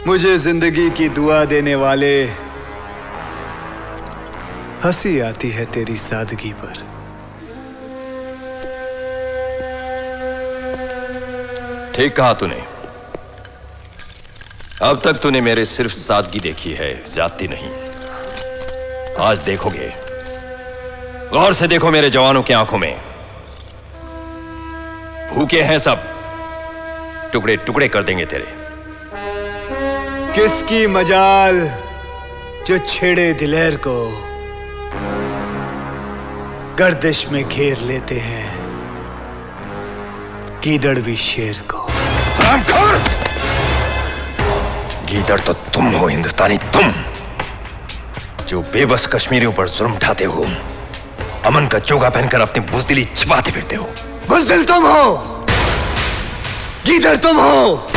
मुझे जिंदगी की दुआ देने वाले, हंसी आती है तेरी सादगी पर। ठीक कहा तूने। अब तक तूने मेरे सिर्फ सादगी देखी है, ज्यादती नहीं। आज देखोगे, गौर से देखो मेरे जवानों की आंखों में। भूखे हैं सब, टुकड़े टुकड़े कर देंगे तेरे। किसकी मजाल जो छेड़े दिलेर को, गर्दिश में घेर लेते हैं गीदड़ भी शेर को। गीदड़ तो तुम हो हिंदुस्तानी, तुम जो बेबस कश्मीरियों पर जुल्म उठाते हो, अमन का चोगा पहनकर अपनी बुजदिली छिपाते फिरते हो। बुजदिल तुम हो, गीदड़ तुम हो।